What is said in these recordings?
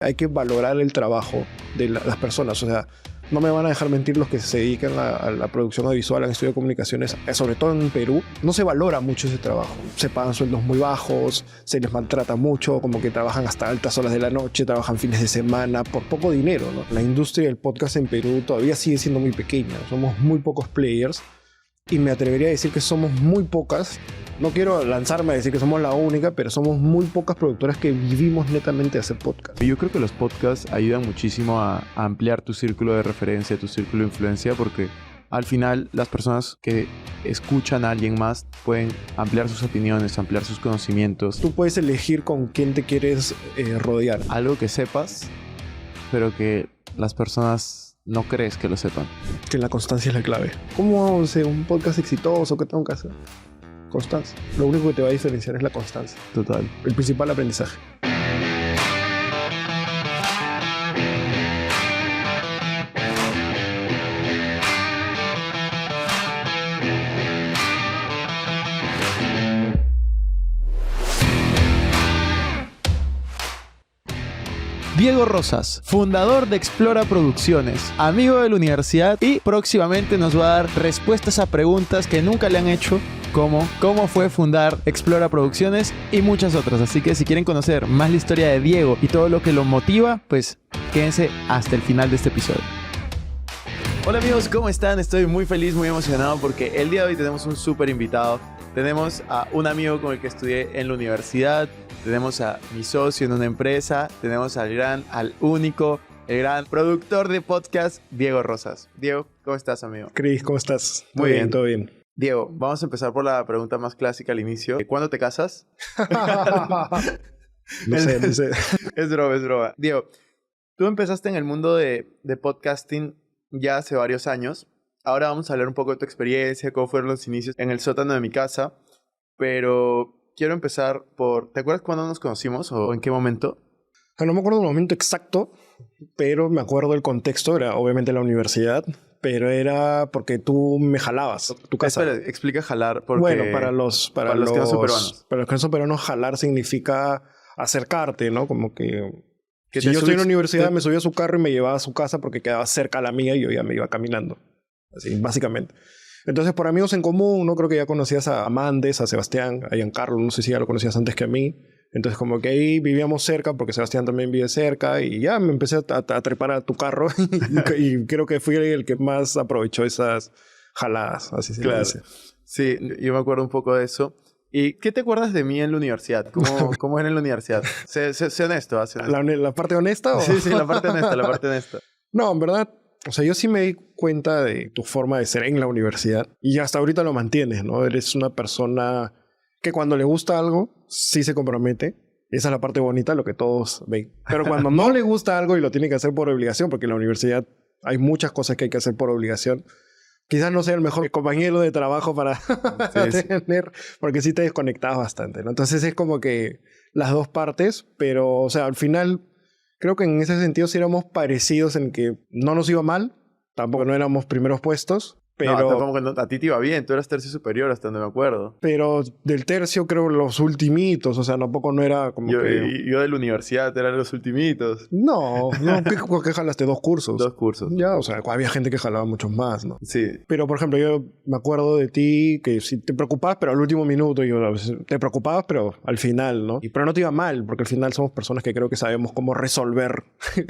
Hay que valorar el trabajo de las personas. O sea, no me van a dejar mentir los que se dedican a la producción audiovisual, al estudio de comunicaciones, sobre todo en Perú. No se valora mucho ese trabajo. Se pagan sueldos muy bajos, se les maltrata mucho, como que trabajan hasta altas horas de la noche, trabajan fines de semana por poco dinero, ¿no? La industria del podcast en Perú todavía sigue siendo muy pequeña. Somos muy pocos players y me atrevería a decir que somos muy pocas. No quiero lanzarme a decir que somos la única, pero somos muy pocas productoras que vivimos netamente de hacer podcast. Yo creo que los podcasts ayudan muchísimo a ampliar tu círculo de referencia, tu círculo de influencia, porque al final las personas que escuchan a alguien más pueden ampliar sus opiniones, ampliar sus conocimientos. Tú puedes elegir con quién te quieres rodear. Algo que sepas, pero que las personas no crees que lo sepan. Que la constancia es la clave. ¿Cómo hacer un podcast exitoso? ¿Qué tengo que hacer? Constancia. Lo único que te va a diferenciar es la constancia. Total. El principal aprendizaje. Diego Rosas, fundador de Explora Producciones, amigo de la universidad y próximamente nos va a dar respuestas a preguntas que nunca le han hecho, como cómo fue fundar Explora Producciones y muchas otras. Así que si quieren conocer más la historia de Diego y todo lo que lo motiva, pues quédense hasta el final de este episodio. Hola amigos, ¿cómo están? Estoy muy feliz, muy emocionado porque el día de hoy tenemos un súper invitado. Tenemos a un amigo con el que estudié en la universidad, tenemos a mi socio en una empresa, tenemos al único, el gran productor de podcast, Diego Rosas. Diego, ¿cómo estás, amigo? Cris, ¿cómo estás? Muy bien. Todo bien. Diego, vamos a empezar por la pregunta más clásica al inicio. ¿Cuándo te casas? No sé. Es broma. Diego, tú empezaste en el mundo de podcasting ya hace varios años. Ahora vamos a hablar un poco de tu experiencia, cómo fueron los inicios en el sótano de mi casa. Pero quiero empezar por... ¿Te acuerdas cuándo nos conocimos o en qué momento? No me acuerdo del momento exacto, pero me acuerdo del contexto. Era obviamente la universidad, pero era porque tú me jalabas tu casa. Espera, explica jalar. Porque bueno, para los que no son peruanos. Para los que no son peruanos, jalar significa acercarte, ¿no? Como que si yo estoy en la universidad, me subía a su carro y me llevaba a su casa porque quedaba cerca a la mía y yo ya me iba caminando. Así, básicamente. Entonces, por amigos en común, no creo que ya conocías a Amandes, a Sebastián, a Giancarlo, no sé si ya lo conocías antes que a mí. Entonces, como que ahí vivíamos cerca, porque Sebastián también vive cerca, y ya me empecé a trepar a tu carro, y creo que fui el que más aprovechó esas jaladas, así se dice. Sí, yo me acuerdo un poco de eso. ¿Y qué te acuerdas de mí en la universidad? ¿Cómo era en la universidad? Sé honesto, sé honesto. ¿La parte honesta? ¿O? Sí, la parte honesta. No, en verdad, o sea, yo sí me di cuenta de tu forma de ser en la universidad y hasta ahorita lo mantienes, ¿no? Eres una persona que cuando le gusta algo, sí se compromete. Esa es la parte bonita, lo que todos ven. Pero cuando no le gusta algo y lo tiene que hacer por obligación, porque en la universidad hay muchas cosas que hay que hacer por obligación, quizás no sea el mejor compañero de trabajo para tener, porque sí te desconectas bastante, ¿no? Entonces es como que las dos partes, pero, o sea, al final... Creo que en ese sentido sí éramos parecidos en que no nos iba mal, tampoco no éramos primeros puestos, pero... No, tampoco, a ti te iba bien, tú eras tercio superior hasta donde me acuerdo. Pero del tercio creo los ultimitos, o sea, tampoco no era como yo de la universidad eran los ultimitos. No, ¿qué jalaste? 2 cursos. 2 cursos. Ya, o sea, había gente que jalaba muchos más, ¿no? Sí. Pero, por ejemplo, yo me acuerdo de ti que sí te preocupabas, pero al último minuto, te preocupabas, pero al final, ¿no? Pero no te iba mal, porque al final somos personas que creo que sabemos cómo resolver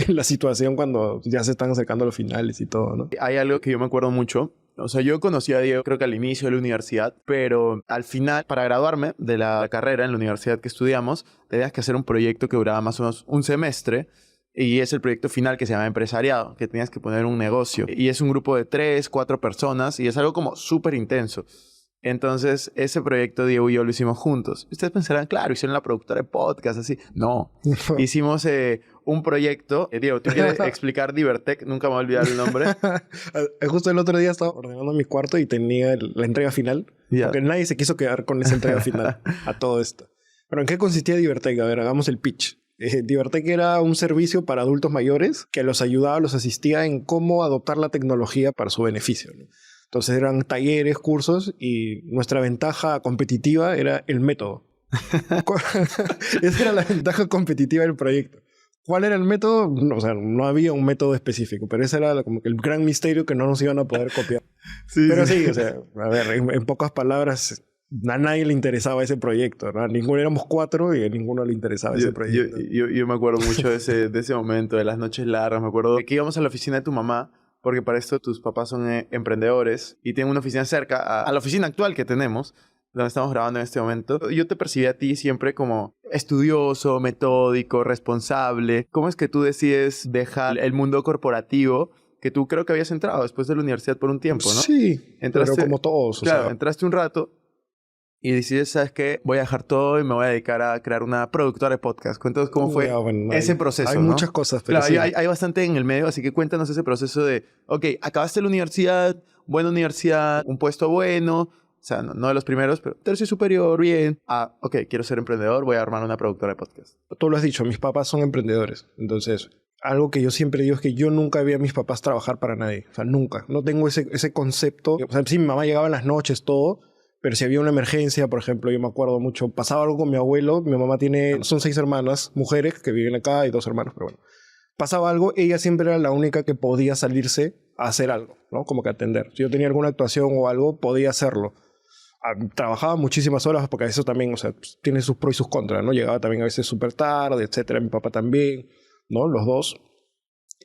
la situación cuando ya se están acercando a los finales y todo, ¿no? Hay algo que yo me acuerdo mucho. O sea, yo conocí a Diego creo que al inicio de la universidad, pero al final, para graduarme de la carrera en la universidad que estudiamos, tenías que hacer un proyecto que duraba más o menos un semestre y es el proyecto final que se llama empresariado, que tenías que poner un negocio. Y es un grupo de 3, 4 personas y es algo como súper intenso. Entonces, ese proyecto Diego y yo lo hicimos juntos. Ustedes pensarán, claro, hicieron la productora de podcast, así. No. Hicimos un proyecto. Diego, ¿tú quieres explicar Divertec? Nunca me voy a olvidar el nombre. Justo el otro día estaba ordenando mi cuarto y tenía la entrega final. Yeah. Porque nadie se quiso quedar con esa entrega final a todo esto. Pero ¿en qué consistía Divertec? A ver, hagamos el pitch. Divertec era un servicio para adultos mayores que los ayudaba, los asistía en cómo adoptar la tecnología para su beneficio, ¿no? Entonces eran talleres, cursos y nuestra ventaja competitiva era el método. Esa era la ventaja competitiva del proyecto. ¿Cuál era el método? No, o sea, no había un método específico, pero ese era como que el gran misterio que no nos iban a poder copiar. Sí, Pero sí, o sea, a ver, en pocas palabras, a nadie le interesaba ese proyecto, ¿no? A ninguno, éramos 4 y a ninguno le interesaba ese proyecto. Yo me acuerdo mucho de ese momento, de las noches largas. Me acuerdo que íbamos a la oficina de tu mamá, porque para esto tus papás son emprendedores y tienen una oficina cerca a la oficina actual que tenemos, donde estamos grabando en este momento. Yo te percibí a ti siempre como estudioso, metódico, responsable. ¿Cómo es que tú decides dejar el mundo corporativo que tú creo que habías entrado después de la universidad por un tiempo, ¿no? Sí, entraste, pero como todos. Claro, o sea, entraste un rato y decides, ¿sabes qué? Voy a dejar todo y me voy a dedicar a crear una productora de podcast. Cuéntanos cómo fue ese proceso, hay ¿no? muchas cosas, pero claro, sí. hay bastante en el medio, así que cuéntanos ese proceso de, ok, acabaste la universidad, buena universidad, un puesto bueno, o sea, no de los primeros, pero tercio superior, bien. Ah, ok, quiero ser emprendedor, voy a armar una productora de podcast. Tú lo has dicho, mis papás son emprendedores. Entonces, algo que yo siempre digo es que yo nunca vi a mis papás trabajar para nadie. O sea, nunca. No tengo ese concepto. O sea, sí, mi mamá llegaba en las noches, todo. Pero si había una emergencia, por ejemplo, yo me acuerdo mucho, pasaba algo con mi abuelo. Mi mamá son 6 hermanas, mujeres, que viven acá y 2 hermanos, pero bueno. Pasaba algo, ella siempre era la única que podía salirse a hacer algo, ¿no? Como que atender. Si yo tenía alguna actuación o algo, podía hacerlo. Trabajaba muchísimas horas porque eso también, o sea, pues, tiene sus pros y sus contras, ¿no? Llegaba también a veces súper tarde, etcétera. Mi papá también, ¿no? Los dos.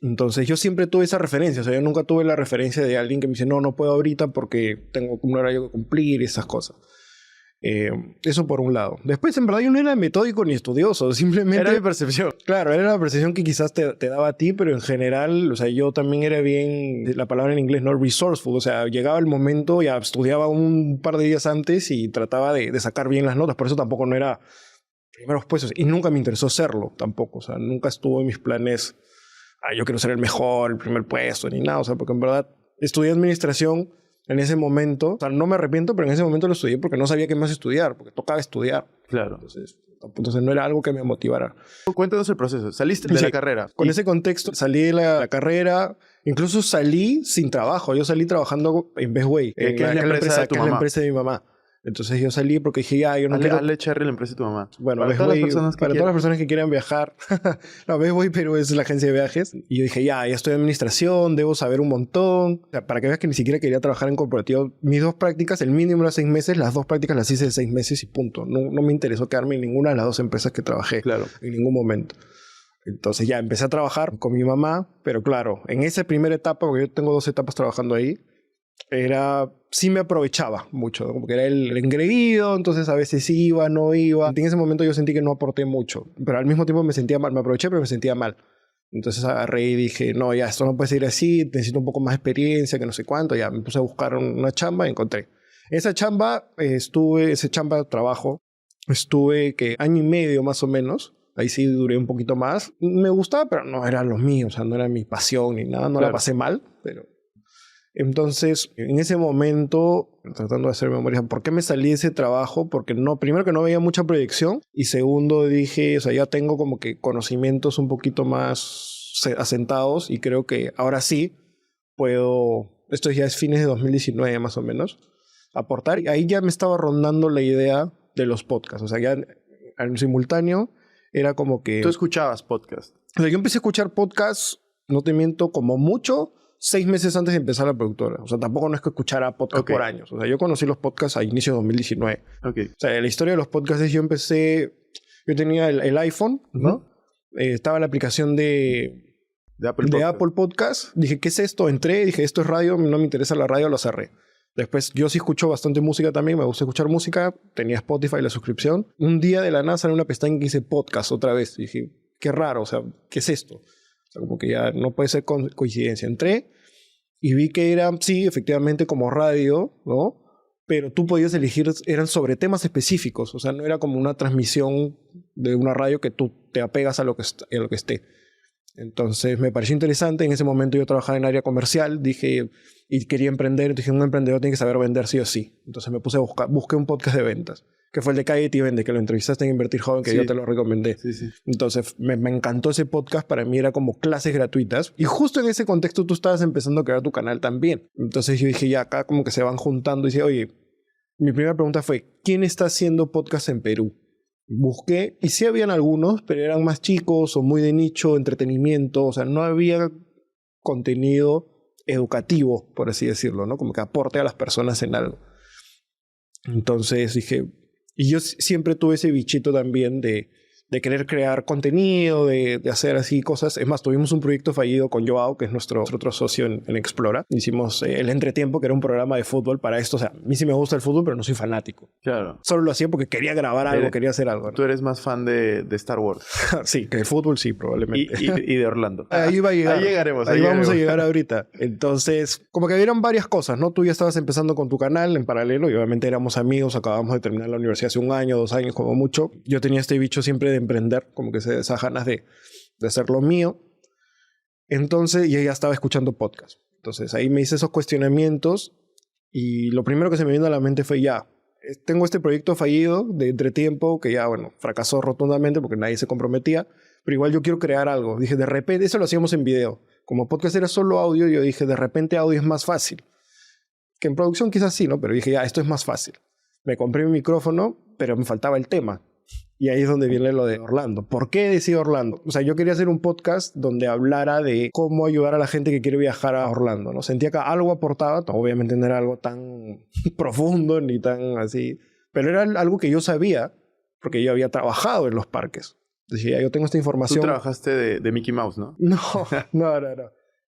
Entonces yo siempre tuve esa referencia, o sea, yo nunca tuve la referencia de alguien que me dice, no puedo ahorita porque tengo un horario que cumplir y esas cosas. Eso por un lado. Después, en verdad, yo no era metódico ni estudioso, simplemente... Era mi percepción. Claro, era la percepción que quizás te daba a ti, pero en general, o sea, yo también era bien, la palabra en inglés, no resourceful, o sea, llegaba el momento, ya estudiaba un par de días antes y trataba de sacar bien las notas, por eso tampoco no era primeros puestos, y nunca me interesó serlo tampoco, o sea, nunca estuvo en mis planes, yo quiero ser el mejor, el primer puesto, ni nada, o sea, porque en verdad estudié administración en ese momento, o sea, no me arrepiento, pero en ese momento lo estudié porque no sabía qué más estudiar, porque tocaba estudiar. Claro. Entonces no era algo que me motivara. Cuéntanos el proceso. Saliste de la carrera. Con ese contexto, salí de la carrera, incluso salí sin trabajo. Yo salí trabajando en Best Way, que es la empresa de mi mamá. Entonces yo salí porque dije, yo no quiero... Hazle cherry la empresa de tu mamá. Bueno, para todas las personas que quieran viajar. No, Best Way, pero es la agencia de viajes. Y yo dije, ya estoy en administración, debo saber un montón. O sea, para que veas que ni siquiera quería trabajar en corporativo. Mis 2 prácticas, el mínimo era 6 meses. Las 2 prácticas las hice de 6 meses y punto. No me interesó quedarme en ninguna de las 2 empresas que trabajé. Claro. En ningún momento. Entonces ya empecé a trabajar con mi mamá. Pero claro, en esa primera etapa, porque yo tengo 2 etapas trabajando ahí, sí me aprovechaba mucho, como que era el engreído, entonces a veces iba, no iba. En ese momento yo sentí que no aporté mucho, pero al mismo tiempo me sentía mal, me aproveché, pero me sentía mal. Entonces agarré y dije, no, ya, esto no puede seguir así, necesito un poco más de experiencia, que no sé cuánto. Ya me puse a buscar una chamba y encontré. Ese chamba de trabajo, estuve que año y medio más o menos. Ahí sí duré un poquito más. Me gustaba, pero no era lo mío, o sea, no era mi pasión ni nada, no la pasé mal, pero... Entonces, en ese momento, tratando de hacer memoria, ¿por qué me salí de ese trabajo? Porque primero que no veía mucha proyección y segundo dije, o sea, ya tengo como que conocimientos un poquito más asentados y creo que ahora sí puedo, esto ya es fines de 2019 más o menos, aportar. Y ahí ya me estaba rondando la idea de los podcasts, o sea, ya en simultáneo era como que... ¿Tú escuchabas podcast? O sea, yo empecé a escuchar podcasts, no te miento, como mucho... 6 meses antes de empezar la productora. O sea, tampoco no es que escuchara podcast por años. O sea, yo conocí los podcasts a inicio de 2019. Okay. O sea, la historia de los podcasts es yo tenía el iPhone, ¿no? Estaba la aplicación de Apple Podcast. Dije, ¿qué es esto? Entré, dije, esto es radio, no me interesa la radio, lo cerré. Después, yo sí escucho bastante música también, me gusta escuchar música. Tenía Spotify, la suscripción. Un día de la nada salió una pestaña que dice podcast otra vez. Dije, qué raro, o sea, ¿qué es esto? O sea, como que ya no puede ser coincidencia. Entré y vi que era, sí, efectivamente como radio, ¿no? Pero tú podías elegir, eran sobre temas específicos. O sea, no era como una transmisión de una radio que tú te apegas a lo que esté. Entonces me pareció interesante. En ese momento yo trabajaba en área comercial, dije, y quería emprender. Dije, un emprendedor tiene que saber vender sí o sí. Entonces me puse a busqué un podcast de ventas, que fue el de Cállate y Vende, que lo entrevistaste en Invertir Joven, que yo te lo recomendé. Sí. Entonces me encantó ese podcast. Para mí era como clases gratuitas. Y justo en ese contexto tú estabas empezando a crear tu canal también. Entonces yo dije, ya acá como que se van juntando. Y dije, oye, mi primera pregunta fue, ¿quién está haciendo podcast en Perú? Busqué, y sí habían algunos, pero eran más chicos o muy de nicho, entretenimiento, o sea, no había contenido educativo, por así decirlo, ¿no? Como que aporte a las personas en algo. Entonces dije, y yo siempre tuve ese bichito también de querer crear contenido, de hacer así cosas. Es más, tuvimos un proyecto fallido con Joao, que es nuestro otro socio en Explora. Hicimos El Entretiempo, que era un programa de fútbol para esto. O sea, a mí sí me gusta el fútbol, pero no soy fanático. Claro. Solo lo hacía porque quería grabar algo, quería hacer algo, ¿no? Tú eres más fan de Star Wars. Sí, que el fútbol sí, probablemente. Y de Orlando. Ahí va a llegar. Ahí llegaremos. Ahí vamos a llegar ahorita. Entonces, como que vieron varias cosas, ¿no? Tú ya estabas empezando con tu canal en paralelo y obviamente éramos amigos, acabamos de terminar la universidad hace 1 año, 2 años como mucho. Yo tenía este bicho siempre de emprender, como que esas ganas de hacer lo mío. Entonces, y ella estaba escuchando podcast. Entonces, ahí me hice esos cuestionamientos y lo primero que se me vino a la mente fue ya, tengo este proyecto fallido de Entretiempo que ya, bueno, fracasó rotundamente porque nadie se comprometía, pero igual yo quiero crear algo. Dije, de repente, eso lo hacíamos en video. Como podcast era solo audio, yo dije, de repente audio es más fácil. Que en producción quizás sí, ¿no? Pero dije, ya, esto es más fácil. Me compré mi micrófono, pero me faltaba el tema. Y ahí es donde viene lo de Orlando. ¿Por qué decidí Orlando? O sea, yo quería hacer un podcast donde hablara de cómo ayudar a la gente que quiere viajar a Orlando, ¿no? Sentía que algo aportaba, obviamente no era algo tan profundo ni tan así, pero era algo que yo sabía porque yo había trabajado en los parques. Decía, yo tengo esta información. Tú trabajaste de Mickey Mouse, ¿no? No.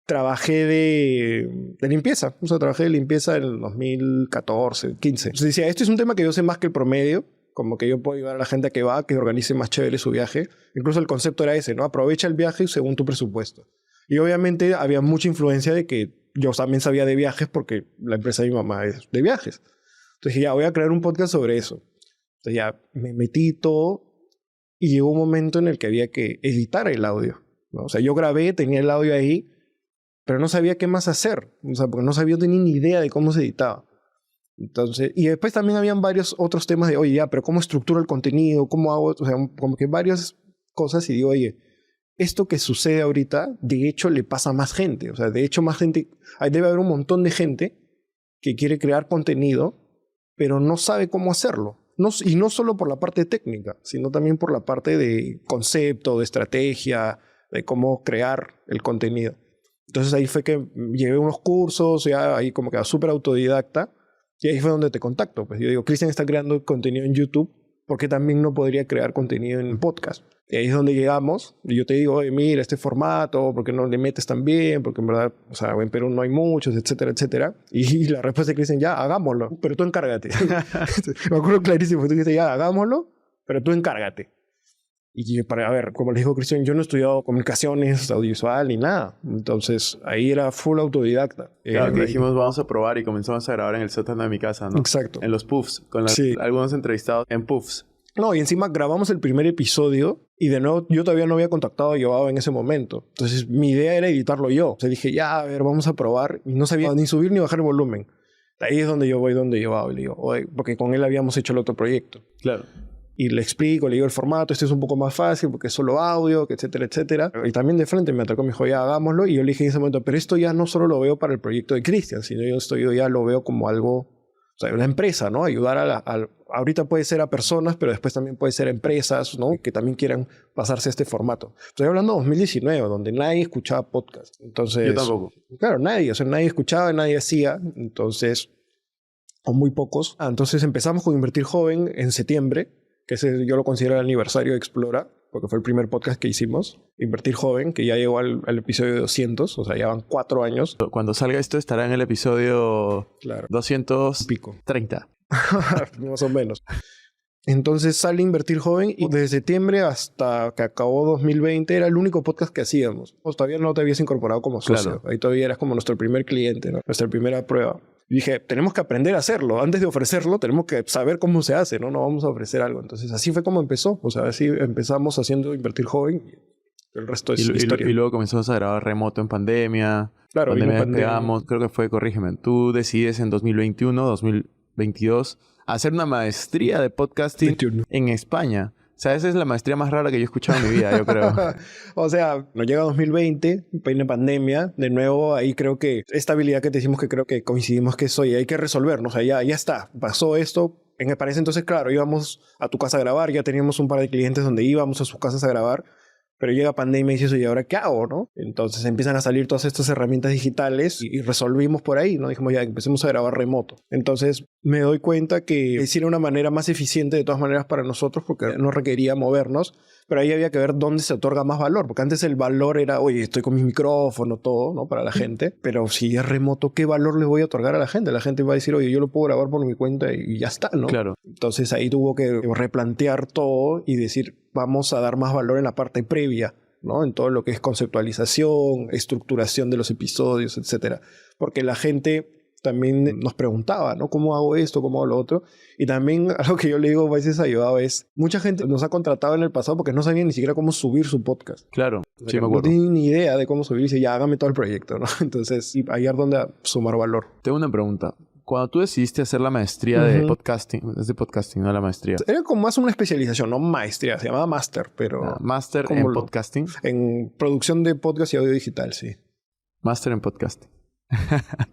Trabajé de limpieza. O sea, trabajé de limpieza en el 2014, 15. Entonces decía, esto es un tema que yo sé más que el promedio. Como que yo puedo ayudar a la gente a que va, que organice más chévere su viaje. Incluso el concepto era ese, ¿no? Aprovecha el viaje según tu presupuesto. Y obviamente había mucha influencia de que yo también sabía de viajes porque la empresa de mi mamá es de viajes. Entonces dije, ya, voy a crear un podcast sobre eso. Entonces ya me metí todo y llegó un momento en el que había que editar el audio, ¿no? O sea, yo grabé, tenía el audio ahí, pero no sabía qué más hacer. O sea, porque no sabía, no tenía ni idea de cómo se editaba. Entonces, y después también habían varios otros temas de, oye, ya, pero ¿cómo estructuro el contenido? ¿Cómo hago? O sea, como que varias cosas y digo, oye, esto que sucede ahorita, de hecho, le pasa a más gente. O sea, de hecho, más gente, debe haber un montón de gente que quiere crear contenido, pero no sabe cómo hacerlo. No, y no solo por la parte técnica, sino también por la parte de concepto, de estrategia, de cómo crear el contenido. Entonces ahí fue que llevé unos cursos, ya ahí como que era súper autodidacta. Y ahí fue donde te contacto. Pues yo digo, Cristian está creando contenido en YouTube, ¿por qué también no podría crear contenido en podcast? Y ahí es donde llegamos. Y yo te digo, oye, mira, este formato, ¿por qué no le metes tan bien? Porque en verdad, o sea, en Perú no hay muchos, etcétera, etcétera. Y la respuesta de Cristian, ya, hagámoslo, pero tú encárgate. Me acuerdo clarísimo. Tú dijiste, ya, hagámoslo, pero tú encárgate. Y a ver, como le dijo Cristian, yo no he estudiado comunicaciones, audiovisual ni nada. Entonces, ahí era full autodidacta. Claro, que dijimos, vamos a probar y comenzamos a grabar en el sótano de mi casa, ¿no? Exacto. En los puffs, con algunos entrevistados en puffs. No, y encima grabamos el primer episodio y de nuevo yo todavía no había contactado a Joao en ese momento. Entonces, mi idea era editarlo yo. O sea, dije, ya, a ver, vamos a probar. Y no sabía ni subir ni bajar el volumen. Ahí es donde yo voy, donde Joao. Y le digo, oye, porque con él habíamos hecho el otro proyecto. Claro. Y le explico, le digo el formato, este es un poco más fácil porque es solo audio, que etcétera, etcétera. Y también de frente me atacó, me dijo, ya hagámoslo. Y yo le dije en ese momento, pero esto ya no solo lo veo para el proyecto de Cristian, sino yo ya lo veo como algo, o sea, una empresa, ¿no? Ayudar ahorita puede ser a personas, pero después también puede ser a empresas, ¿no? Que también quieran pasarse a este formato. Estoy hablando de 2019, donde nadie escuchaba podcast. Entonces, yo tampoco. Claro, nadie, o sea, nadie escuchaba, nadie hacía. Entonces, o muy pocos. Entonces empezamos con Invertir Joven en septiembre, que ese yo lo considero el aniversario de Explora, porque fue el primer podcast que hicimos, Invertir Joven, que ya llegó al episodio 200, o sea, ya van 4 años. Cuando salga esto estará en el episodio 200 pico. 30. Más o menos. Entonces sale Invertir Joven y desde septiembre hasta que acabó 2020 era el único podcast que hacíamos. O todavía no te habías incorporado como socio. Claro. Ahí todavía eras como nuestro primer cliente, ¿no? Nuestra primera prueba. Y dije, tenemos que aprender a hacerlo. Antes de ofrecerlo, tenemos que saber cómo se hace, ¿no? No vamos a ofrecer algo. Entonces, así fue como empezó. O sea, así empezamos haciendo Invertir Joven. Y el resto es historia. Y luego comenzamos a grabar remoto en pandemia. Claro, pandemia despegamos. Creo que fue, corrígeme, tú decides en 2021, 2022, hacer una maestría de podcasting 21. En España. O sea, esa es la maestría más rara que yo he escuchado en mi vida, yo creo. O sea, nos llega 2020, viene pandemia. De nuevo, ahí creo que esta habilidad que te decimos que creo que coincidimos que eso y hay que resolvernos. O sea, ya está. Pasó esto. para ese entonces, claro, íbamos a tu casa a grabar, ya teníamos un par de clientes donde íbamos a sus casas a grabar, pero llega pandemia y dices, ¿y ahora qué hago, no? Entonces empiezan a salir todas estas herramientas digitales y resolvimos por ahí, ¿no? Dijimos, ya, empecemos a grabar remoto. Entonces me doy cuenta que era una manera más eficiente de todas maneras para nosotros porque no requería movernos, pero ahí había que ver dónde se otorga más valor, porque antes el valor era, oye, estoy con mi micrófono, todo, ¿no? Para la gente, pero si es remoto, ¿qué valor le voy a otorgar a la gente? La gente va a decir, oye, yo lo puedo grabar por mi cuenta y ya está, ¿no? Claro. Entonces ahí tuvo que replantear todo y decir, vamos a dar más valor en la parte previa, ¿no? En todo lo que es conceptualización, estructuración de los episodios, etcétera. Porque la gente también nos preguntaba, ¿no? ¿Cómo hago esto? ¿Cómo hago lo otro? Y también algo que yo le digo a veces ayudado es, mucha gente nos ha contratado en el pasado porque no sabían ni siquiera cómo subir su podcast. Claro, O sea, sí me no acuerdo. tienen ni idea de cómo subir y dice, ya, hágame todo el proyecto, ¿no? Entonces, y ahí es donde sumar valor. Tengo una pregunta. Cuando tú decidiste hacer la maestría de podcasting, es de podcasting, no la maestría. Era como más una especialización, no maestría, se llamaba máster, pero... Máster ¿cómo en podcasting. En producción de podcast y audio digital, sí. Máster en podcasting.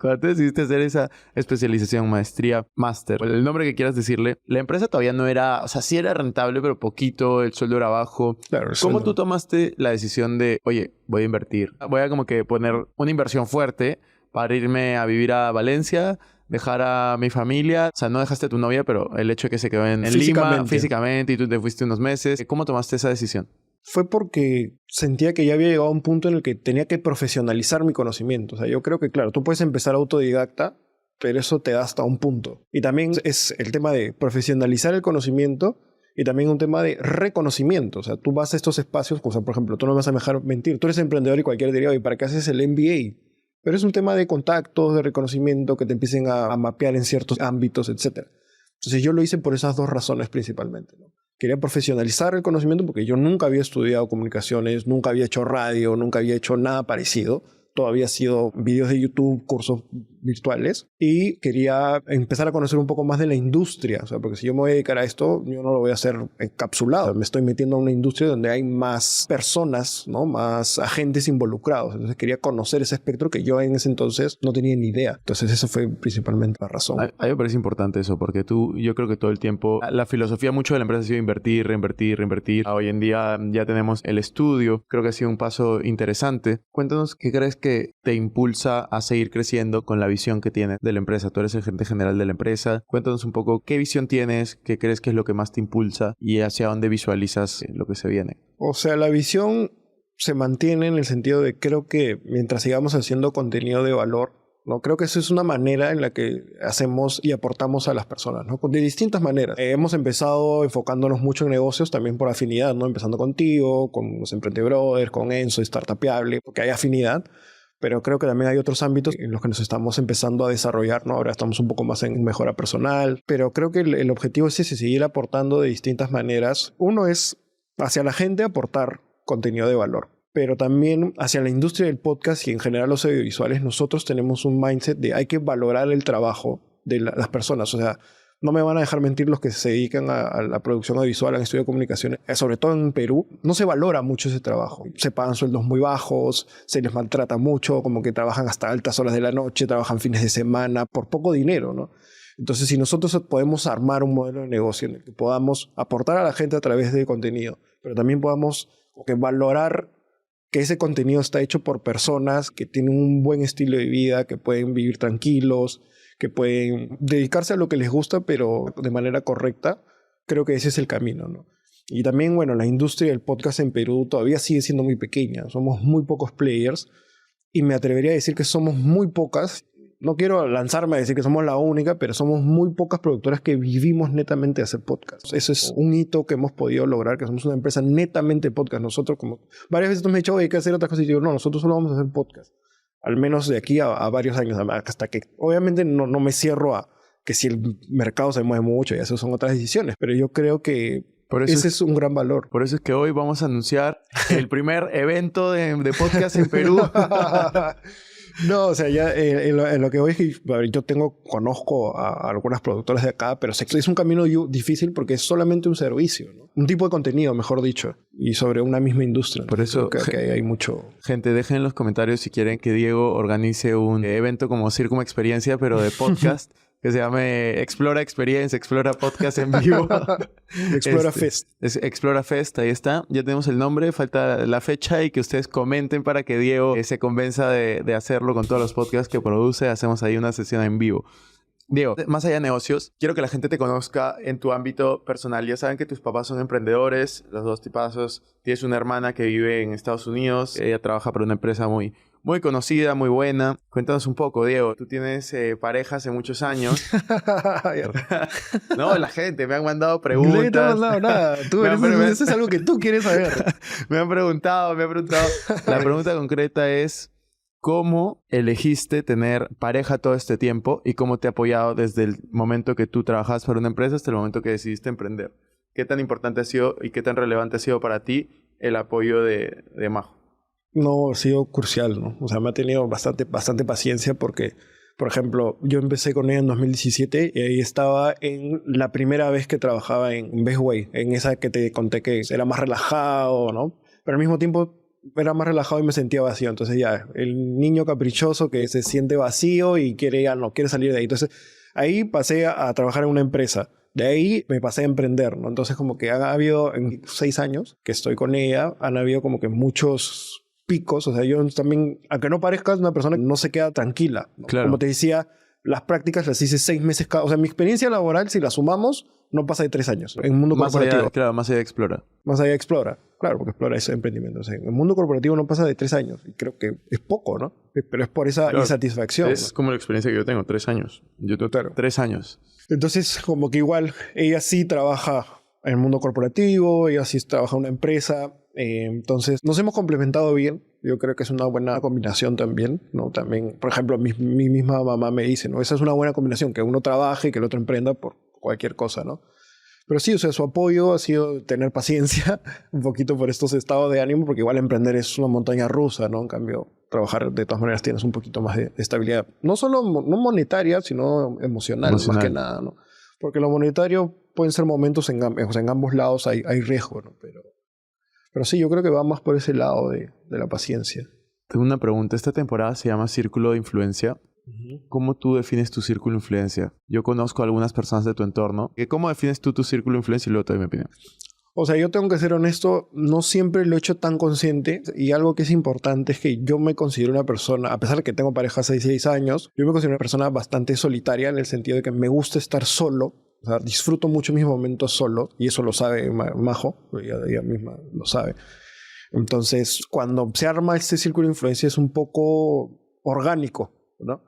Cuando tú decidiste hacer esa especialización, maestría, máster, el nombre que quieras decirle, la empresa todavía no era, o sea, sí era rentable, pero poquito, el sueldo era bajo. Claro, ¿Cómo tú tomaste la decisión de, oye, voy a invertir? Voy a como que poner una inversión fuerte para irme a vivir a Valencia, dejar a mi familia. O sea, no dejaste a tu novia, pero el hecho de que se quedó en Lima físicamente y tú te fuiste unos meses. ¿Cómo tomaste esa decisión? Fue porque sentía que ya había llegado a un punto en el que tenía que profesionalizar mi conocimiento. O sea, yo creo que, claro, tú puedes empezar autodidacta, pero eso te da hasta un punto. Y también es el tema de profesionalizar el conocimiento y también un tema de reconocimiento. O sea, tú vas a estos espacios, o sea, por ejemplo, tú no me vas a dejar mentir. Tú eres emprendedor y cualquiera diría, oye, ¿para qué haces el MBA? Pero es un tema de contactos, de reconocimiento, que te empiecen a mapear en ciertos ámbitos, etc. Entonces yo lo hice por esas dos razones principalmente, ¿no? Quería profesionalizar el conocimiento porque yo nunca había estudiado comunicaciones, nunca había hecho radio, nunca había hecho nada parecido. Todo había sido videos de YouTube, cursos virtuales. Y quería empezar a conocer un poco más de la industria. O sea, porque si yo me voy a dedicar a esto, yo no lo voy a hacer encapsulado. Me estoy metiendo a una industria donde hay más personas, ¿no? Más agentes involucrados. Entonces quería conocer ese espectro que yo en ese entonces no tenía ni idea. Entonces eso fue principalmente la razón. A mí me parece importante eso, porque yo creo que todo el tiempo, la filosofía mucho de la empresa ha sido invertir, reinvertir, reinvertir. Hoy en día ya tenemos el estudio. Creo que ha sido un paso interesante. Cuéntanos qué crees que te impulsa a seguir creciendo con la visión que tienes de la empresa. Tú eres el gerente general de la empresa. Cuéntanos un poco qué visión tienes, qué crees que es lo que más te impulsa y hacia dónde visualizas lo que se viene. O sea, la visión se mantiene en el sentido de creo que mientras sigamos haciendo contenido de valor, ¿no? Creo que eso es una manera en la que hacemos y aportamos a las personas, ¿no? De distintas maneras. Hemos empezado enfocándonos mucho en negocios también por afinidad, ¿no? Empezando contigo, con los Emprende Brothers, con Enzo, Startupiable, porque hay afinidad. Pero creo que también hay otros ámbitos en los que nos estamos empezando a desarrollar, ¿no? Ahora estamos un poco más en mejora personal, pero creo que el objetivo es ese, seguir aportando de distintas maneras. Uno es hacia la gente aportar contenido de valor, pero también hacia la industria del podcast y en general los audiovisuales nosotros tenemos un mindset de hay que valorar el trabajo de las personas. O sea, no me van a dejar mentir los que se dedican a la producción audiovisual, al estudio de comunicaciones, sobre todo en Perú, no se valora mucho ese trabajo. Se pagan sueldos muy bajos, se les maltrata mucho, como que trabajan hasta altas horas de la noche, trabajan fines de semana por poco dinero, ¿no? Entonces, si nosotros podemos armar un modelo de negocio en el que podamos aportar a la gente a través de contenido, pero también podamos valorar que ese contenido está hecho por personas que tienen un buen estilo de vida, que pueden vivir tranquilos, que pueden dedicarse a lo que les gusta, pero de manera correcta, creo que ese es el camino, ¿no? Y también, bueno, la industria del podcast en Perú todavía sigue siendo muy pequeña. Somos muy pocos players y me atrevería a decir que somos muy pocas. No quiero lanzarme a decir que somos la única, pero somos muy pocas productoras que vivimos netamente de hacer podcast. Eso es un hito que hemos podido lograr, que somos una empresa netamente podcast. Nosotros, como varias veces me he dicho, oye, hay que hacer otras cosas, y digo, no, nosotros solo vamos a hacer podcast. Al menos de aquí a varios años, hasta que obviamente no me cierro a que si el mercado se mueve mucho y eso son otras decisiones, pero yo creo que ese es un gran valor. Por eso es que hoy vamos a anunciar el primer evento de podcast en Perú. No, o sea, ya en lo que voy es que yo conozco a algunas productoras de acá, pero es un camino difícil porque es solamente un servicio, ¿no? Un tipo de contenido, mejor dicho, y sobre una misma industria. Por eso creo que hay mucho... Gente, dejen en los comentarios si quieren que Diego organice un evento como Circum Experiencia, pero de podcast. que se llame Explora Experiencia, Explora Podcast en vivo. Explora Fest. Explora Fest, ahí está. Ya tenemos el nombre, falta la fecha y que ustedes comenten para que Diego se convenza de hacerlo con todos los podcasts que produce. Hacemos ahí una sesión en vivo. Diego, más allá de negocios, quiero que la gente te conozca en tu ámbito personal. Ya saben que tus papás son emprendedores, los dos tipazos. Tienes una hermana que vive en Estados Unidos. Ella trabaja para una empresa muy conocida, muy buena. Cuéntanos un poco, Diego. Tú tienes pareja hace muchos años. No, la gente me han mandado preguntas. No te han mandado nada. Eso es algo que tú quieres saber. Me han preguntado. La pregunta concreta es: ¿cómo elegiste tener pareja todo este tiempo y cómo te ha apoyado desde el momento que tú trabajabas para una empresa hasta el momento que decidiste emprender? ¿Qué tan importante ha sido y qué tan relevante ha sido para ti el apoyo de Majo? No, ha sido crucial, ¿no? O sea, me ha tenido bastante paciencia porque, por ejemplo, yo empecé con ella en 2017 y ahí estaba en la primera vez que trabajaba en Best Way, en esa que te conté que era más relajado, ¿no? Pero al mismo tiempo era más relajado y me sentía vacío. Entonces ya, el niño caprichoso que se siente vacío y quiere salir de ahí. Entonces ahí pasé a trabajar en una empresa. De ahí me pasé a emprender, ¿no? Entonces como que ha habido, en 6 años que estoy con ella, han habido como que muchos picos. O sea, yo también, aunque no parezcas una persona que no se queda tranquila, ¿no? Claro. Como te decía, las prácticas las hice 6 meses cada. O sea, mi experiencia laboral, si la sumamos, no pasa de 3 años. En el mundo corporativo. Más allá de Explora. Más allá de Explora. Claro, porque Explora es emprendimiento. O sea, en el mundo corporativo no pasa de 3 años. Y creo que es poco, ¿no? Pero es por esa insatisfacción. Es como la experiencia que yo tengo, 3 años. Yo tengo 3 años. Entonces, como que igual, ella sí trabaja en el mundo corporativo, ella sí trabaja en una empresa. Entonces, nos hemos complementado bien. Yo creo que es una buena combinación también, ¿no? También, por ejemplo, mi misma mamá me dice, ¿no? Esa es una buena combinación, que uno trabaje y que el otro emprenda por cualquier cosa, ¿no? Pero sí, o sea, su apoyo ha sido tener paciencia un poquito por estos estados de ánimo, porque igual emprender es una montaña rusa, ¿no? En cambio, trabajar de todas maneras tienes un poquito más de estabilidad. No solo no monetaria, sino emocional, más que nada, ¿no? Porque lo monetario pueden ser momentos en ambos lados hay riesgo, ¿no? Pero sí, yo creo que va más por ese lado de la paciencia. Tengo una pregunta. Esta temporada se llama Círculo de Influencia. ¿Cómo tú defines tu círculo de influencia? Yo conozco a algunas personas de tu entorno. ¿Cómo defines tú tu círculo de influencia? Y luego te doy mi opinión. O sea, yo tengo que ser honesto, no siempre lo he hecho tan consciente. Y algo que es importante es que yo me considero una persona, a pesar de que tengo pareja hace 6 años, yo me considero una persona bastante solitaria en el sentido de que me gusta estar solo. O sea, disfruto mucho mis momentos solo, y eso lo sabe Majo, ella misma lo sabe. Entonces, cuando se arma este círculo de influencia es un poco orgánico, ¿no?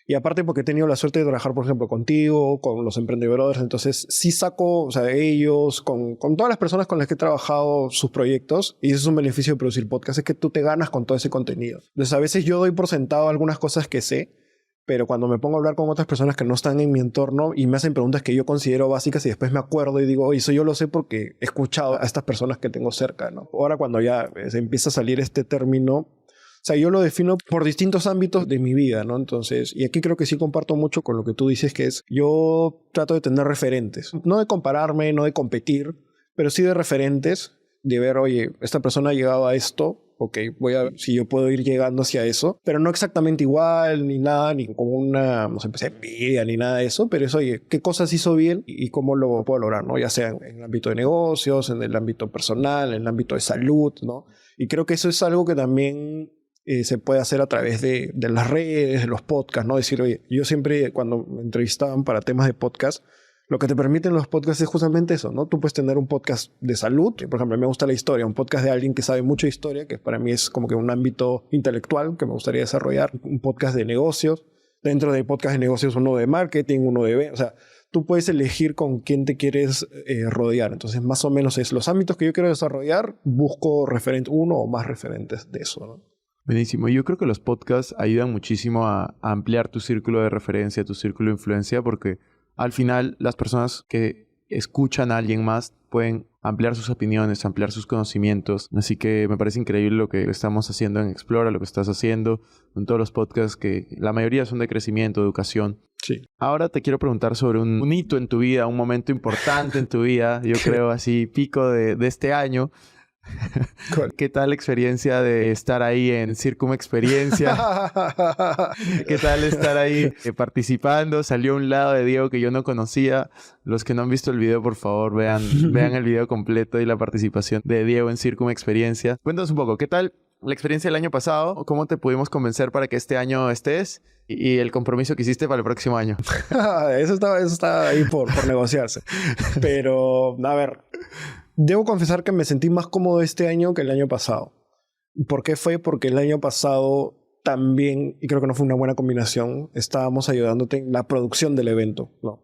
Y aparte porque he tenido la suerte de trabajar, por ejemplo, contigo, con los emprendedores, entonces sí saco, o sea, de ellos, con todas las personas con las que he trabajado sus proyectos, y ese es un beneficio de producir podcast, es que tú te ganas con todo ese contenido. Entonces, a veces yo doy por sentado algunas cosas que sé, pero cuando me pongo a hablar con otras personas que no están en mi entorno y me hacen preguntas que yo considero básicas y después me acuerdo y digo, oye, eso yo lo sé porque he escuchado a estas personas que tengo cerca, ¿no? Ahora cuando ya se empieza a salir este término, o sea, yo lo defino por distintos ámbitos de mi vida, ¿no? Entonces, y aquí creo que sí comparto mucho con lo que tú dices, que es, yo trato de tener referentes, no de compararme, no de competir, pero sí de referentes, de ver, oye, esta persona ha llegado a esto, ok, voy a ver si yo puedo ir llegando hacia eso, pero no exactamente igual, ni nada, ni con una, no sé, envidia, ni nada de eso, pero es, oye, qué cosas hizo bien y cómo lo puedo lograr, ¿no? Ya sea en el ámbito de negocios, en el ámbito personal, en el ámbito de salud, ¿no? Y creo que eso es algo que también se puede hacer a través de las redes, de los podcasts, ¿no? Decir, oye, yo siempre cuando me entrevistaban para temas de podcast, lo que te permiten los podcasts es justamente eso, ¿no? Tú puedes tener un podcast de salud, por ejemplo, a mí me gusta la historia, un podcast de alguien que sabe mucho de historia, que para mí es como que un ámbito intelectual que me gustaría desarrollar, un podcast de negocios, dentro del podcast de negocios uno de marketing, uno de... O sea, tú puedes elegir con quién te quieres rodear. Entonces, más o menos es los ámbitos que yo quiero desarrollar, busco uno o más referentes de eso, ¿no? Buenísimo. Yo creo que los podcasts ayudan muchísimo a ampliar tu círculo de referencia, tu círculo de influencia, porque al final las personas que escuchan a alguien más pueden ampliar sus opiniones, ampliar sus conocimientos. Así que me parece increíble lo que estamos haciendo en Explora, lo que estás haciendo con todos los podcasts que la mayoría son de crecimiento, educación. Sí. Ahora te quiero preguntar sobre un hito en tu vida, un momento importante en tu vida, yo creo así pico de este año. ¿Qué tal la experiencia de estar ahí en Circum Experiencia? ¿Qué tal estar ahí participando? Salió un lado de Diego que yo no conocía. Los que no han visto el video, por favor, vean el video completo y la participación de Diego en Circum Experiencia. Cuéntanos un poco, ¿qué tal la experiencia del año pasado? ¿Cómo te pudimos convencer para que este año estés? Y el compromiso que hiciste para el próximo año. Eso está ahí por negociarse. Pero, a ver, debo confesar que me sentí más cómodo este año que el año pasado. ¿Por qué fue? Porque el año pasado también, y creo que no fue una buena combinación, estábamos ayudándote en la producción del evento, ¿no?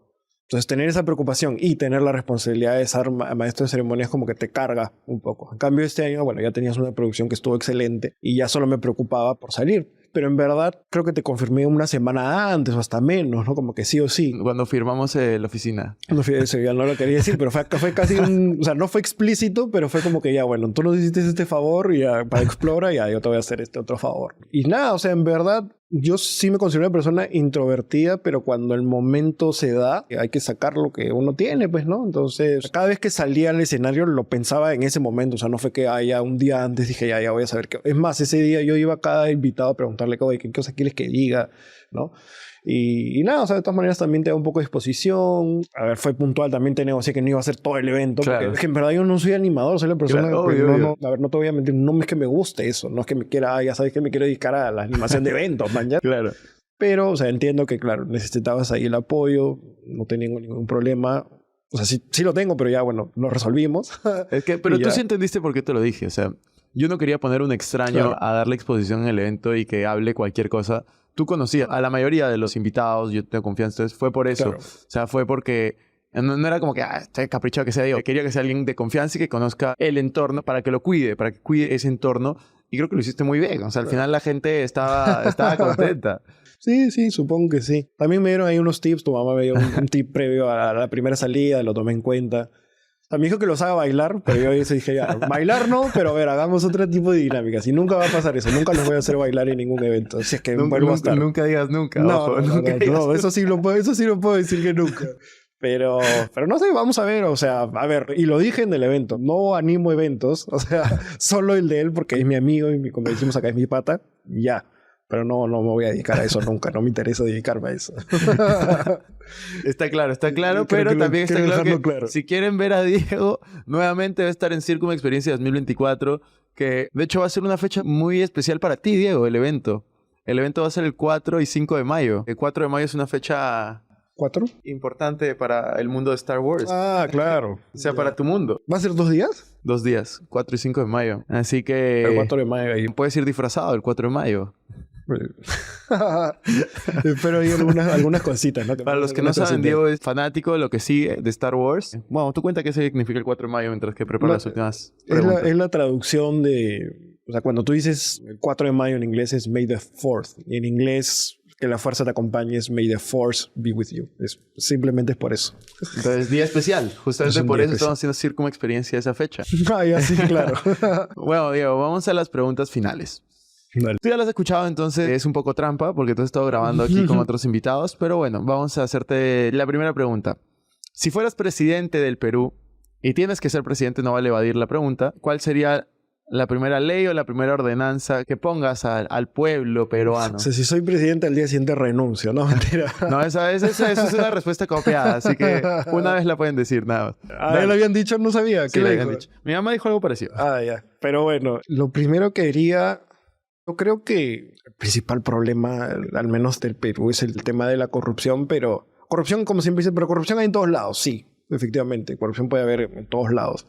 Entonces, tener esa preocupación y tener la responsabilidad de ser maestro de ceremonias como que te carga un poco. En cambio, este año, bueno, ya tenías una producción que estuvo excelente y ya solo me preocupaba por salir. Pero en verdad, creo que te confirmé una semana antes o hasta menos, ¿no? Como que sí o sí. Cuando firmamos la oficina. No, eso ya no lo quería decir, pero fue casi un... O sea, no fue explícito, pero fue como que ya, bueno, tú nos hiciste este favor y ya, para Explora, ya yo te voy a hacer este otro favor. Y nada, o sea, en verdad, yo sí me considero una persona introvertida, pero cuando el momento se da, hay que sacar lo que uno tiene, pues, ¿no? Entonces, cada vez que salía al escenario lo pensaba en ese momento. O sea, no fue que ya un día antes dije, ya voy a saber qué... Es más, ese día yo iba a cada invitado a preguntarle, oye, ¿qué cosa quieres que diga? ¿No? Y nada, o sea, de todas maneras también te da un poco de disposición. A ver, fue puntual, también te negocié que no iba a hacer todo el evento. Claro. Porque es que en verdad yo no soy animador, soy la persona Claro, que obvio. a ver, no te voy a mentir, no es que me guste eso, no es que me quiera, ya sabes que me quiero dedicar a la animación de eventos, man, ¿ya? Claro. Pero, o sea, entiendo que, claro, necesitabas ahí el apoyo, no tenía ningún problema. O sea, sí lo tengo, pero ya, bueno, lo resolvimos. Pero tú sí entendiste por qué te lo dije. O sea, yo no quería poner un extraño a darle exposición en el evento y que hable cualquier cosa. Tú conocías a la mayoría de los invitados, yo tengo confianza. Entonces fue por eso. Claro. O sea, fue porque no era como que estoy caprichado que sea yo. Quería que sea alguien de confianza y que conozca el entorno para que lo cuide, para que cuide ese entorno. Y creo que lo hiciste muy bien. O sea, al final la gente estaba contenta. Sí, supongo que sí. También me dieron ahí unos tips. Tu mamá me dio un tip previo a la primera salida, lo tomé en cuenta. O sea, me dijo que los haga bailar, pero yo dije ya, bailar no, pero a ver, hagamos otro tipo de dinámicas. Y nunca va a pasar eso. Nunca los voy a hacer bailar en ningún evento. Si es que vuelvo a estar. Nunca digas nunca. No, eso sí lo puedo decir que nunca. Pero no sé, vamos a ver, o sea, a ver, y lo dije en el evento, no animo eventos, o sea, solo el de él porque es mi amigo y como decimos acá es mi pata, y ya. Pero no me voy a dedicar a eso nunca, no me interesa dedicarme a eso. Está claro, pero también está claro que si quieren ver a Diego, nuevamente va a estar en Circum Experiencia 2024, que de hecho va a ser una fecha muy especial para ti, Diego, el evento. El evento va a ser el 4 y 5 de mayo. El 4 de mayo es una fecha... ¿4? Importante para el mundo de Star Wars. Ah, claro. O sea, para tu mundo. ¿Va a ser 2 días? 2 días, 4 y 5 de mayo. Así que... El 4 de mayo ahí. Puedes ir disfrazado el 4 de mayo. Pero hay algunas cositas, ¿no? Para los que no saben, Diego es fanático de lo que sigue de Star Wars. Bueno, tú cuenta qué significa el 4 de mayo mientras que preparas las últimas preguntas. Es la traducción de... O sea, cuando tú dices el 4 de mayo en inglés es May the 4th. Y en inglés, que la fuerza te acompañe es May the Force be with you. Simplemente es por eso. Entonces, día especial. Justamente por eso estamos haciendo Circum Experiencia esa fecha. Ya sí, claro. Bueno, Diego, vamos a las preguntas finales. Dale. Tú ya lo has escuchado, entonces es un poco trampa porque tú has estado grabando aquí con otros invitados. Pero bueno, vamos a hacerte la primera pregunta. Si fueras presidente del Perú y tienes que ser presidente, no vale evadir la pregunta, ¿cuál sería la primera ley o la primera ordenanza que pongas al pueblo peruano? O sea, si soy presidente al día siguiente renuncio, ¿no? Mentira. No, esa es una respuesta copiada, así que una vez la pueden decir, nada más. Ah, ¿lo habían dicho? No sabía. ¿Qué Sí, le habían dijo? dicho. Mi mamá dijo algo parecido. Ah, ya. Pero bueno, lo primero que diría... Yo creo que el principal problema, al menos del Perú, es el tema de la corrupción, pero... Corrupción, como siempre dicen, pero corrupción hay en todos lados, sí, efectivamente. Corrupción puede haber en todos lados.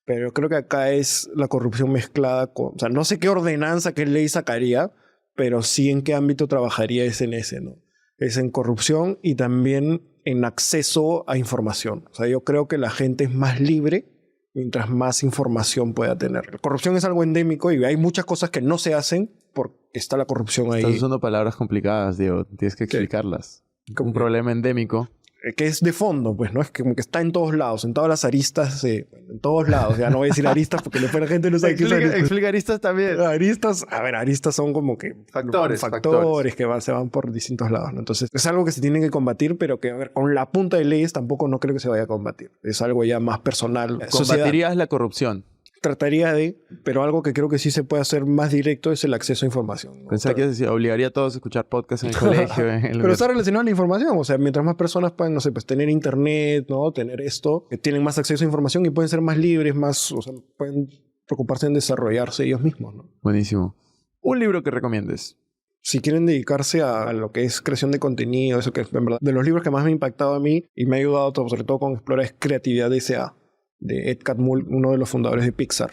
Pero creo que acá es la corrupción mezclada con... O sea, no sé qué ordenanza, qué ley sacaría, pero sí en qué ámbito trabajaría es en ese, ¿no? Es en corrupción y también en acceso a información. O sea, yo creo que la gente es más libre mientras más información pueda tener. La corrupción es algo endémico y hay muchas cosas que no se hacen porque está la corrupción ahí. Estás usando palabras complicadas, Diego. Tienes que explicarlas. Un problema endémico. Que es de fondo, pues, ¿no? Es que como que está en todos lados, en todas las aristas, en todos lados. Ya no voy a decir aristas porque después la gente no sabe qué es aristas. Explica aristas también. Aristas son como que factores que se van por distintos lados, ¿no? Entonces, es algo que se tiene que combatir, pero que, a ver, con la punta de leyes tampoco no creo que se vaya a combatir. Es algo ya más personal. Combatirías la corrupción. Trataría de, pero algo que creo que sí se puede hacer más directo es el acceso a información, ¿no? Pensaba que decir, obligaría a todos a escuchar podcast en el colegio. Pero está relacionado a la información. O sea, mientras más personas puedan, no sé, pues tener internet, ¿no? Tener esto, que tienen más acceso a información y pueden ser más libres, más, o sea, pueden preocuparse en desarrollarse ellos mismos, ¿no? Buenísimo. Un libro que recomiendes. Si quieren dedicarse a lo que es creación de contenido, eso que en verdad, de los libros que más me ha impactado a mí y me ha ayudado sobre todo con Explora es Creatividad S.A. de Ed Catmull, uno de los fundadores de Pixar.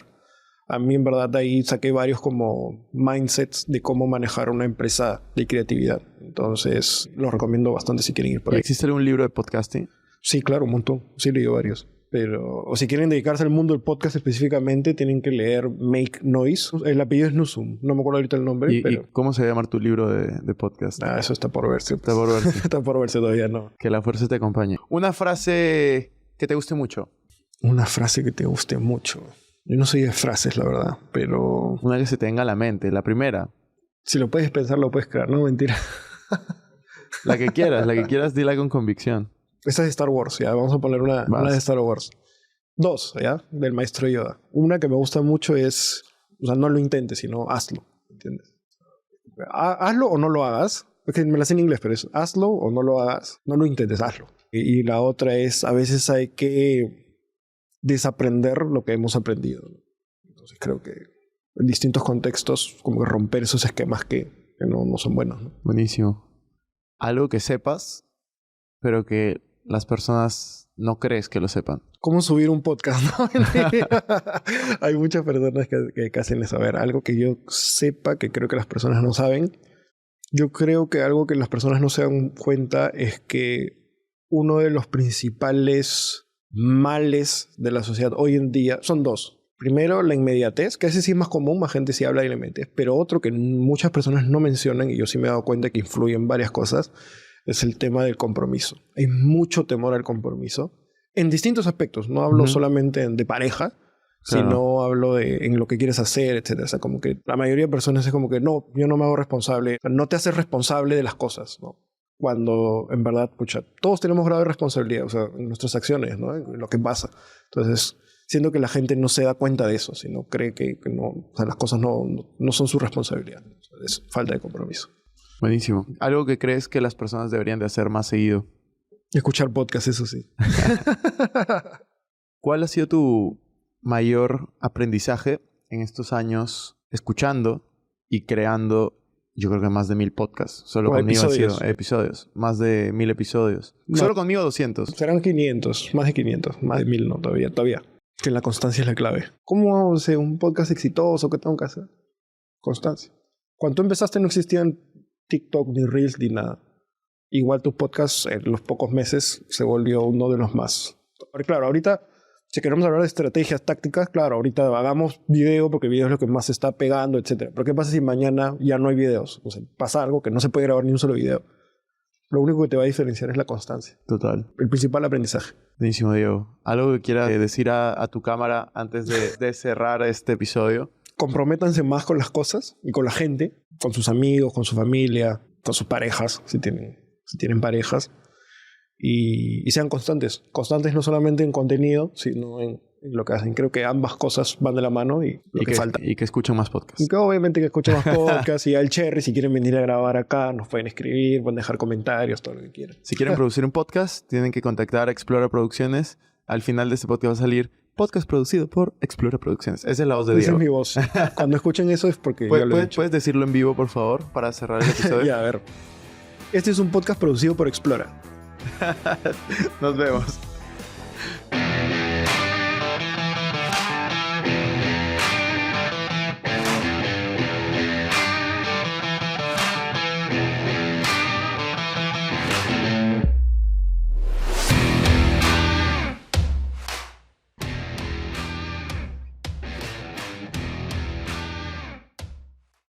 A mí en verdad de ahí saqué varios como mindsets de cómo manejar una empresa de creatividad. Entonces los recomiendo bastante si quieren ir por ahí. ¿Existe algún libro de podcasting? Sí, claro, un montón. Sí, he leído varios. Pero, o si quieren dedicarse al mundo del podcast específicamente, tienen que leer Make Noise. El apellido es Nuzum. No me acuerdo ahorita el nombre. ¿Y cómo se va a llamar tu libro de podcast? Eso está por verse. Está por verse. Está por verse todavía, no. Que la fuerza te acompañe. Una frase que te guste mucho. Una frase que te guste mucho. Yo no soy de frases, la verdad, pero... Una que se te venga a la mente. La primera. Si lo puedes pensar, lo puedes crear. No, mentira. La que quieras, dila con convicción. Esta es de Star Wars, ya. Vamos a poner una de Star Wars. 2, ¿ya? Del maestro Yoda. Una que me gusta mucho es... O sea, no lo intentes, sino hazlo. ¿Entiendes? Hazlo o no lo hagas. Es que me la sé en inglés, pero es hazlo o no lo hagas. No lo intentes, hazlo. Y la otra es, a veces hay que desaprender lo que hemos aprendido, ¿no? Entonces creo que en distintos contextos, como que romper esos esquemas que no son buenos, ¿no? Buenísimo. Algo que sepas, pero que las personas no crees que lo sepan. ¿Cómo subir un podcast? ¿No? Hay muchas personas que hacen eso. A ver, algo que yo sepa, que creo que las personas no saben. Yo creo que algo que las personas no se dan cuenta es que uno de los principales males de la sociedad hoy en día son dos. Primero, la inmediatez, que ese sí es más común, más gente sí habla de la inmediatez. Pero otro que muchas personas no mencionan, y yo sí me he dado cuenta que influye en varias cosas, es el tema del compromiso. Hay mucho temor al compromiso en distintos aspectos. No hablo solamente de pareja, sino hablo en lo que quieres hacer, etc. O sea, como que la mayoría de personas es como que no, yo no me hago responsable. O sea, no te haces responsable de las cosas, ¿no? Cuando en verdad, pucha, todos tenemos grado de responsabilidad, o sea, en nuestras acciones, ¿no? En lo que pasa. Entonces, siento que la gente no se da cuenta de eso, sino cree que no, o sea, las cosas no son su responsabilidad. O sea, es falta de compromiso. Buenísimo. ¿Algo que crees que las personas deberían de hacer más seguido? Escuchar podcast, eso sí. ¿Cuál ha sido tu mayor aprendizaje en estos años escuchando y creando, yo creo que más de 1000 podcasts? Solo conmigo han sido episodios. Más de 1000 episodios. No, solo conmigo 200. Serán 500, más de 500. Más de 1000 no, todavía. Que la constancia es la clave. ¿Cómo hacer un podcast exitoso? ¿Qué tengo que hacer? Constancia. Cuando tú empezaste no existían TikTok, ni Reels, ni nada. Igual tu podcast en los pocos meses se volvió uno de los más. Claro, ahorita, si queremos hablar de estrategias tácticas, claro, ahorita hagamos video porque el video es lo que más se está pegando, etc. Pero ¿qué pasa si mañana ya no hay videos? O sea, pasa algo que no se puede grabar ni un solo video. Lo único que te va a diferenciar es la constancia. Total. El principal aprendizaje. Buenísimo, Diego. ¿Algo que quieras decir a tu cámara antes de cerrar este episodio? Comprométanse más con las cosas y con la gente, con sus amigos, con su familia, con sus parejas, si tienen parejas, y sean constantes. Constantes no solamente en contenido, sino en lo que hacen. Creo que ambas cosas van de la mano y que falta. Y que escuchen más podcasts. Y que obviamente que escuchen más podcasts. Y al Cherry, si quieren venir a grabar acá, nos pueden escribir, pueden dejar comentarios, todo lo que quieran. Si quieren producir un podcast, tienen que contactar a Explora Producciones. Al final de este podcast va a salir podcast producido por Explora Producciones. Esa es la voz de Diego. Esa es mi voz. Cuando escuchen eso es porque yo lo he dicho. ¿Puedes decirlo en vivo, por favor, para cerrar el episodio? Ya, a ver. Este es un podcast producido por Explora. Nos vemos.